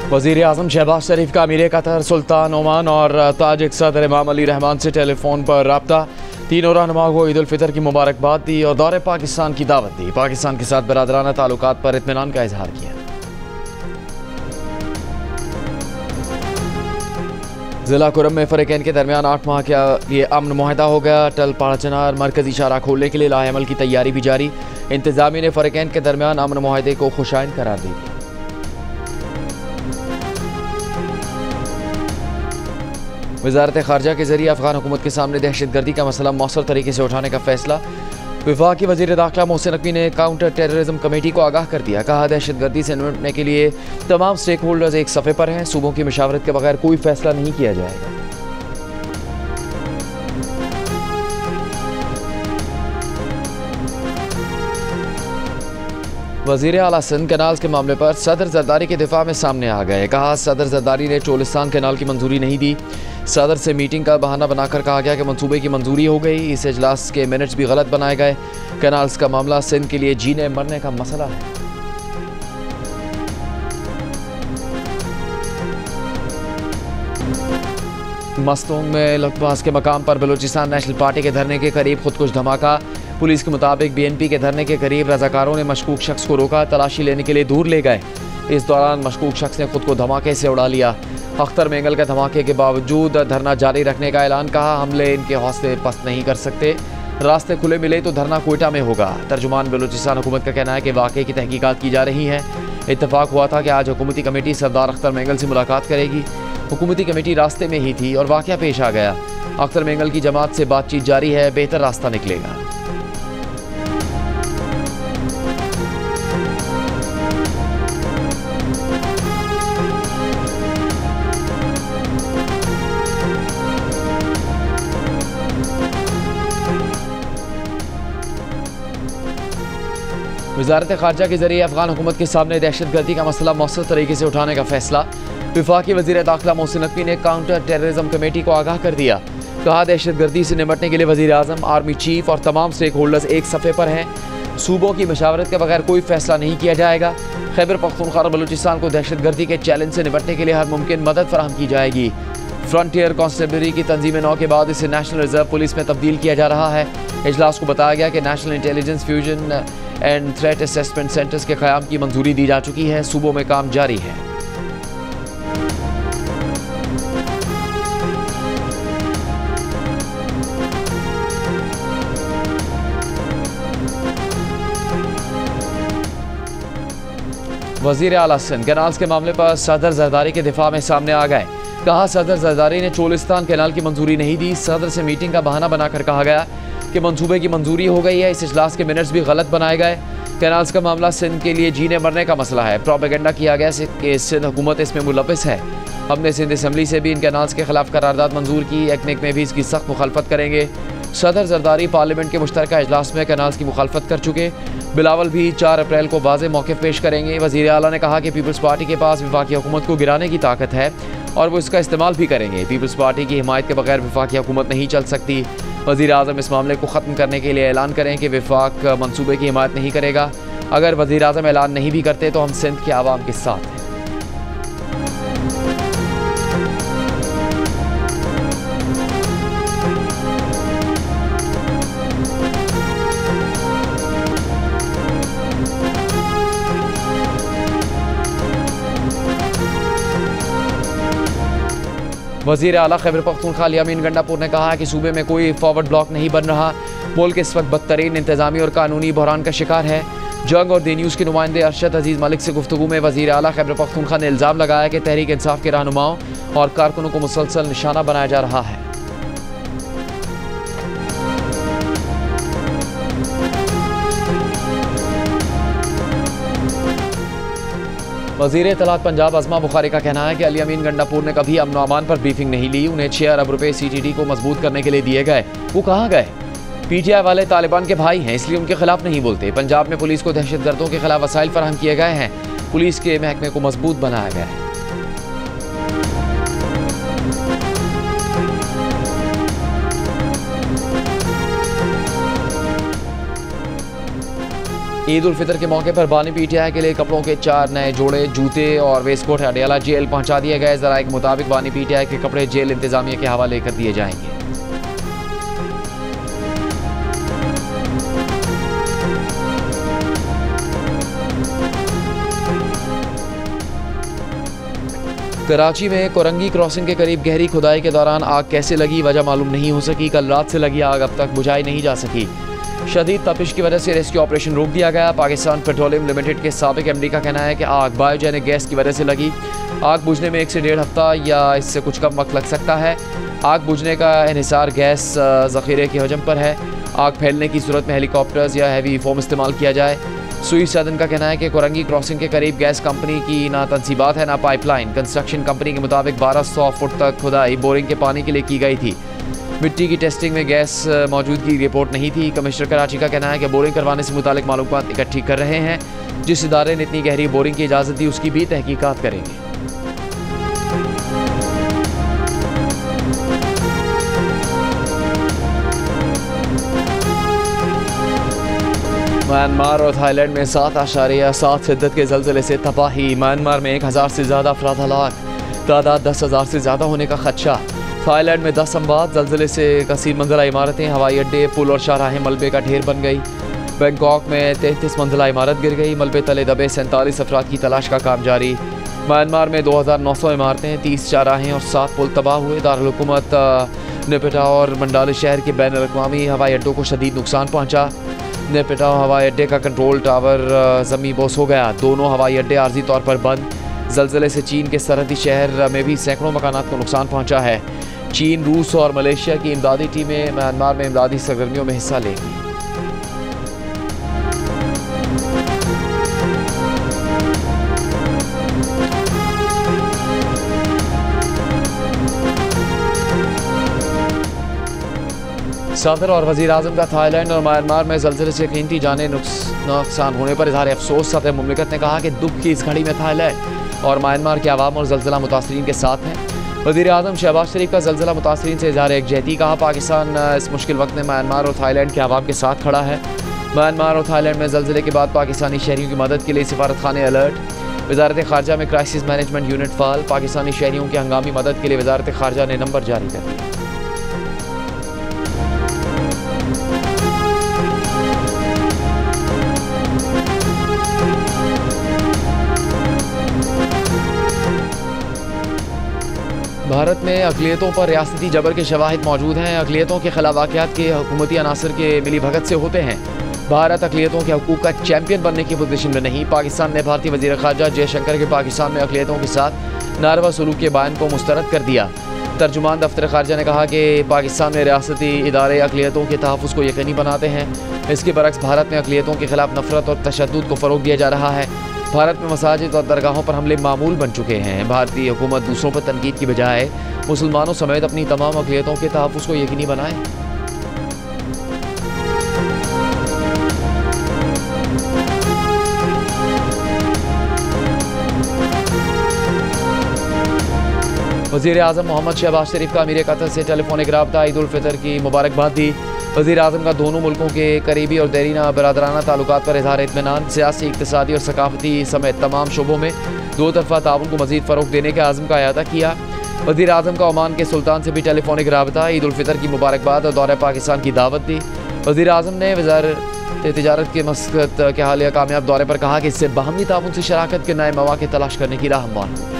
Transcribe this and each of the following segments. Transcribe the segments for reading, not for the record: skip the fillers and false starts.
वज़ीर आज़म शहबाज शरीफ का अमीर कतर सुल्तान ओमान और ताजिक सदर इमाम अली रहमान से टेलीफोन पर रब्ता। तीनों रहनुमा को ईद उल फितर की मुबारकबाद दी और दौरे पाकिस्तान की दावत दी। पाकिस्तान के साथ बरादराना ताल्लुकात पर इत्मीनान का इजहार किया। जिला कुरम में फ़रीक़ैन के दरमियान 8 माह का ये अमन मुआहदा हो गया। टल पाड़ा चनार मरकजी शाहराह खोलने के लिए लाएमल की तैयारी भी जारी। इंतजामिया ने फ़रीक़ैन के दरमियान अमन मुआहदे को खुशाइन करार दी। वज़ारत ख़ारजा के ज़रिए अफ़गान हुकूमत के सामने दहशत गर्दी का मसला मौसर तरीके से उठाने का फ़ैसला। वफाकी वज़ीर दाखिला मोहसिन नकवी ने काउंटर टेररिज्म कमेटी को आगाह कर दिया। कहा दहशत गर्दी से निपटने के लिए तमाम स्टेक होल्डर्स एक सफ़े पर हैं। सूबों की मशावरत के बगैर कोई फ़ैसला नहीं किया जाएगा। वज़ीर आला सिंध कैनाल के मामले पर सदर जरदारी के दिफा में सामने आ गए। कहा सदर जरदारी ने चोलिस्तान कैनाल की मंजूरी नहीं दी। सदर से मीटिंग का बहाना बनाकर कहा गया कि मंसूबे की मंजूरी हो गई। इस इजलास के मिनट्स भी गलत बनाए गए। कैनाल्स का मामला सिंध के लिए जीने मरने का मसला है। मस्तूंग में लकबास के मकाम पर बलूचिस्तान नेशनल पार्टी के धरने के करीब खुदकुश धमाका। पुलिस के मुताबिक BNP के धरने के करीब रजाकारों ने मशकूक शख्स को रोका, तलाशी लेने के लिए दूर ले गए। इस दौरान मशकूक शख्स ने खुद को धमाके से उड़ा लिया। अख्तर मेंगल के धमाके के बावजूद धरना जारी रखने का ऐलान। कहा हमले इनके हौसले पस्त नहीं कर सकते। रास्ते खुले मिले तो धरना कोयटा में होगा। तर्जुमान बलूचिस्तान हुकूमत का कहना है कि वाक़े की तहकीकात की जा रही है। इत्तफाक हुआ था कि आज हुकूमती कमेटी सरदार अख्तर मेंगल से मुलाकात करेगी। हुकूमती कमेटी रास्ते में ही थी और वाक़या पेश आ गया। अख्तर मेंगल की जमात से बातचीत जारी है, बेहतर रास्ता निकलेगा। वज़ारत ख़ारजा के ज़रिए अफ़गान हुकूमत के सामने दहशत गर्दी का मसला मौसर तरीके से उठाने का फ़ैसला। वफाकी वज़ीर दाखिला मोहसिन नकवी ने काउंटर टेररिज्म कमेटी को आगाह कर दिया। कहा दहशत गर्दी से निपटने के लिए वज़ीर आज़म, आर्मी चीफ और तमाम स्टेक होल्डर्स एक सफ़े पर हैं। सूबों की मशावरत के बगैर कोई फ़ैसला नहीं किया जाएगा। खैबर पख्तूनख्वा और बलूचिस्तान को दहशत गर्दी के चैलेंज से निपटने के लिए हर मुमकिन मदद फराहम की जाएगी। फ्रंटियर कॉन्स्टेबलरी की तंजीम नौ के बाद इसे नेशनल रिजर्व पुलिस में तब्दील किया जा रहा है। इजलास को बताया गया कि national intelligence fusion and threat assessment centres के क़याम की मंजूरी दी जा चुकी है। सूबों में काम जारी है। वज़ीर आला सिंध कैनाल्स के मामले पर सदर जरदारी के दिफा में सामने आ गए। कहा सदर जरदारी ने चोलिस्तान कैनाल की मंजूरी नहीं दी। सदर से मीटिंग का बहाना बनाकर कहा गया कि मंसूबे की मंजूरी हो गई है। इस इजलास के मिनट्स भी गलत बनाए गए। कैनाल्स का मामला सिंध के लिए जीने मरने का मसला है। प्रोपेगेंडा किया गया कि सिंध हुकूमत इसमें मुलविस है। हमने सिंध असम्बली से भी इन कैनाल्स के खिलाफ करारदाद मंजूर की। एकनेक में भी इसकी सख्त मुखालफत करेंगे। सदर जरदारी पार्लियामेंट के मुश्तरका इजलास में कैनाल्स की मुखालफत कर चुके। बिलावल भी 4 अप्रैल को वाज़ेह मौक़िफ़ पेश करेंगे। वज़ीर आला ने कहा कि पीपल्स पार्टी के पास वफाकी हुकूमत को गिराने की ताकत है और वो इसका इस्तेमाल भी करेंगे। पीपल्स पार्टी की हिमायत के बगैर वफाकी हुकूमत नहीं चल सकती। वज़ीर आज़म इस मामले को ख़त्म करने के लिए ऐलान करें कि वफाक मनसूबे की हिमायत नहीं करेगा। अगर वज़ीर आज़म ऐलान नहीं भी करते तो हम सिंध के आवाम के साथ हैं। वज़ीर आला खैबर पख्तूनख्वा अली गंडापुर ने कहा कि सूबे में कोई फॉरवर्ड ब्लॉक नहीं बन रहा। मुल्क इस वक्त बदतरीन इंतजामी और कानूनी बहरान का शिकार है। जंग और दी न्यूज़ के नुमाइंदे अरशद अजीज़ मलिक से गुफ्तगू में वज़ीर आला खैबर पख्तूनख्वा ने इल्ज़ाम लगाया कि तहरीक इंसाफ के रहनुमाओं और कारकुनों को मुसलसल निशाना बनाया जा रहा है। वज़ीर इत्तलात पंजाब अज़मा बुखारी का कहना है कि अली अमीन गंडापुर ने कभी अमन अमान पर ब्रीफिंग नहीं ली। उन्हें 6 अरब रुपए CTD को मजबूत करने के लिए दिए गए। वो कहाँ गए? PTI वाले तालिबान के भाई हैं, इसलिए उनके खिलाफ नहीं बोलते। पंजाब में पुलिस को दहशतगर्दों के खिलाफ वसाइल फराहम किए गए हैं। पुलिस के महकमे को मजबूत बनाया गया है। ईद उल फितर के मौके पर बानी पीटीआई के लिए कपड़ों के 4 नए जोड़े जूते और वेस्टकोट अडियाला जेल पहुंचा दिए गए। ज़राए के मुताबिक बानी पीटीआई के कपड़े जेल इंतजामिया के हवाले कर दिए जाएंगे। कराची में कोरंगी क्रॉसिंग के करीब गहरी खुदाई के दौरान आग कैसे लगी, वजह मालूम नहीं हो सकी। कल रात से लगी आग अब तक बुझाई नहीं जा सकी। शदीद तपिश की वजह से रेस्क्यू ऑपरेशन रोक दिया गया। पाकिस्तान पेट्रोलियम लिमिटेड के साबिक एमडी का कहना है कि आग बायोजेनिक गैस की वजह से लगी। आग बुझने में 1 से 1.5 हफ्ता या इससे कुछ कम वक्त लग सकता है। आग बुझने का इन्हिसार गैस ज़ख़ीरे के हजम पर है। आग फैलने की सूरत में हेलीकॉप्टर्स या हैवी फोम इस्तेमाल किया जाए। सुई सदन का कहना है कि कोरंगी क्रॉसिंग के करीब गैस कंपनी की ना तनसीबात है ना पाइपलाइन। कंस्ट्रक्शन कंपनी के मुताबिक 1200 फुट तक खुदाई बोरिंग के पानी के लिए की गई थी। मिट्टी की टेस्टिंग में गैस मौजूदगी की रिपोर्ट नहीं थी। कमिश्नर कराची का कहना है कि बोरिंग करवाने से मुतालिक मालूमात इकट्ठी कर रहे हैं। जिस इदारे ने इतनी गहरी बोरिंग की इजाज़त दी उसकी भी तहकीकात करेंगे। म्यांमार और थाईलैंड में 7.7 शिद्दत के ज़लज़ले से तबाही। म्यांमार में 1000 से ज़्यादा अफराद हलाक, तादाद 10,000 से ज़्यादा होने का खदशा। थाईलैंड में 10 अमवात, ज़लज़ले से कसीर मंजिला इमारतें, हवाई अड्डे, पुल और शाहराहें मलबे का ढेर बन गई। बैंकॉक में 33 मंजिला इमारत गिर गई, मलबे तले दबे 47 अफराद की तलाश का काम जारी। म्यांमार में 2900 इमारतें, 30 शाहराहें और 7 पुल तबाह हुए। दारुल हुकूमत नेपिटा और मंडाले शहर के बैन अवी हवाई अड्डों को शदीद नुकसान पहुँचा। नेपिटा हवाई अड्डे का कंट्रोल टावर ज़मी बोस हो गया। दोनों हवाई अड्डे आर्जी तौर पर बंद। ज़लज़ले से चीन के सरहदी शहर में भी सैकड़ों मकानात को नुकसान पहुँचा है। चीन, रूस और मलेशिया की इमदादी टीमें म्यांमार में इमदादी सरगर्मियों में हिस्सा लेंगी। सदर और वज़ीर आज़म का थाईलैंड और म्यांमार में ज़लज़ले से कीमती जाने नुकसान होने पर इज़हार अफसोस। सदर मुमलिकत ने कहा कि दुख की इस घड़ी में थाईलैंड और म्यांमार के अवाम और ज़लज़ला मुतासरीन के साथ हैं। वज़ीर आज़म शहबाज शरीफ का ज़लज़ला मुतासरीन से इज़हार एकजहती। कहा पाकिस्तान इस मुश्किल वक्त में म्यांमार और थाईलैंड के अवाम के साथ खड़ा है। म्यांमार और थाईलैंड में ज़लज़ले के बाद पाकिस्तानी शहरियों की मदद के लिए सिफारत खाने अलर्ट। वज़ारत ख़ारजा में crisis management unit fall. Pakistani शहरियों की हंगामी मदद के लिए वज़ारत ख़ारजा ने नंबर जारी कर दिया। भारत में अक़लियतों पर रियासती जबर के शवाहिद मौजूद हैं। अक़लियतों के खिलाफ वाक़यात के हुकूमती अनासर के मिली भगत से होते हैं। भारत अक़लियतों के हकूक़ का चैम्पियन बनने की पोजीशन में नहीं। पाकिस्तान ने भारतीय वज़ीर ख़ारजा जयशंकर के पाकिस्तान में अक़लियतों के साथ नारवा सलूक के बयान को मुस्तरद कर दिया। तर्जुमान दफ्तर ख़ारजा ने कहा कि पाकिस्तान में रियासती इदारे अक़लियतों के तहफ़्फ़ुज़ को यकीनी बनाते हैं। इसके बरक्स भारत में अक़लियतों के खिलाफ नफ़रत और तशद्दुद को फ़रोग़ दिया जा रहा है। भारत में मसाजिद और दरगाहों पर हमले मामूल बन चुके हैं। भारतीय हुकूमत दूसरों पर तनकीद की बजाय मुसलमानों समेत अपनी तमाम अक़लियतों के तहफ़्फ़ुज़ को यकीनी बनाए। वज़ीर आज़म मोहम्मद शहबाज शरीफ का अमीर कतर से टेलीफोनिक रब्ता, ईद उल फितर की मुबारकबाद दी। वज़ीर आज़म का दोनों मुल्कों के करीबी और देरीना बरादराना ताल्लुकात पर इज़हार इत्मीनान। सियासी, इक़्तिसादी और सकाफ़ती समेत तमाम शोबों में दो तरफ़ा ताउन को मज़ीद फ़रोग़ देने के आज़म का अयादा किया। वज़ीर आज़म का ओमान के सुल्तान से भी टेलीफोनिक रब्ता, ईद उल फितर की मुबारकबाद और दौरे पाकिस्तान की दावत दी। वज़ीर आज़म ने वज़ारत तिजारत के मस्कत के हालिया कामयाब दौरे पर कहा कि इससे बाहमी ताउन से शराकत के नए मौक़े तलाश करने की राह हमवार होगी।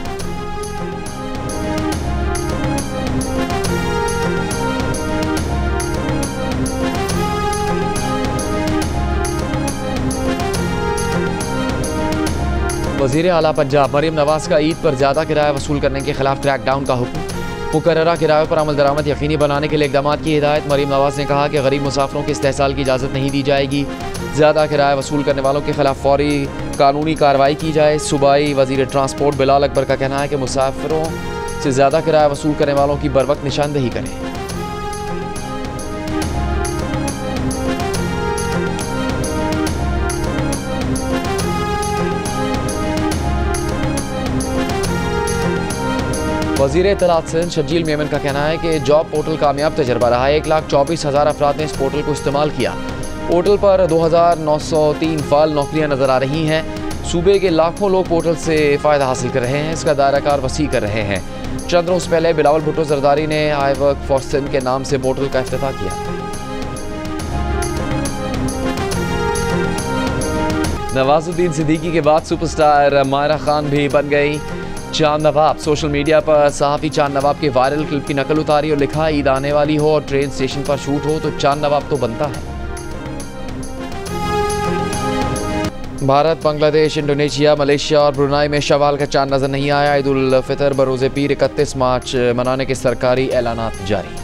वज़ीर आला पंजाब मरीम नवाज़ का ईद पर ज़्यादा किराया वसूल करने के खिलाफ क्रैक डाउन का हुक्म। मुकर्ररा किरायों पर अमल दरामद यकीनी बनाने के लिए इक़दाम की हिदायत। मरीम नवाज़ ने कहा कि गरीब मुसाफिरों के इस्तेहसाल की इजाज़त नहीं दी जाएगी। ज़्यादा किराया वसूल करने वालों के खिलाफ फौरी कानूनी कार्रवाई की जाए। सूबाई वज़ीर ट्रांसपोर्ट बिलाल अकबर का कहना है कि मुसाफिरों से ज़्यादा किराया वसूल करने वालों की बर वक्त निशानदेही करें। वज़ीर इत्तलात सिंध शजील मेमन का कहना है कि जॉब पोर्टल कामयाब तजर्बा रहा है। 1,24,000 अफराद ने इस पोर्टल को इस्तेमाल किया। पोर्टल पर 2903 फाल नौकरियां नजर आ रही हैं। सूबे के लाखों लोग पोर्टल से फ़ायदा हासिल कर रहे हैं, इसका दायराकार वसी कर रहे हैं। चंद रोज़ पहले बिलावल भुट्टो जरदारी ने आई वर्क फॉर सिंध के नाम से पोर्टल का इफ्तिताह किया। नवाजुद्दीन सिद्दीकी के बाद सुपरस्टार मायरा खान भी बन गई चांद नवाब। सोशल मीडिया पर सहाफ़ी चांद नवाब के वायरल क्लिप की नकल उतारी और लिखा, ईद आने वाली हो और ट्रेन स्टेशन पर शूट हो तो चांद नवाब तो बनता है। भारत, बांग्लादेश, इंडोनेशिया, मलेशिया और ब्रुनाई में शवाल का चांद नजर नहीं आया। ईद उल फितर बरोज़े पीर 31 मार्च मनाने के सरकारी ऐलानात जारी।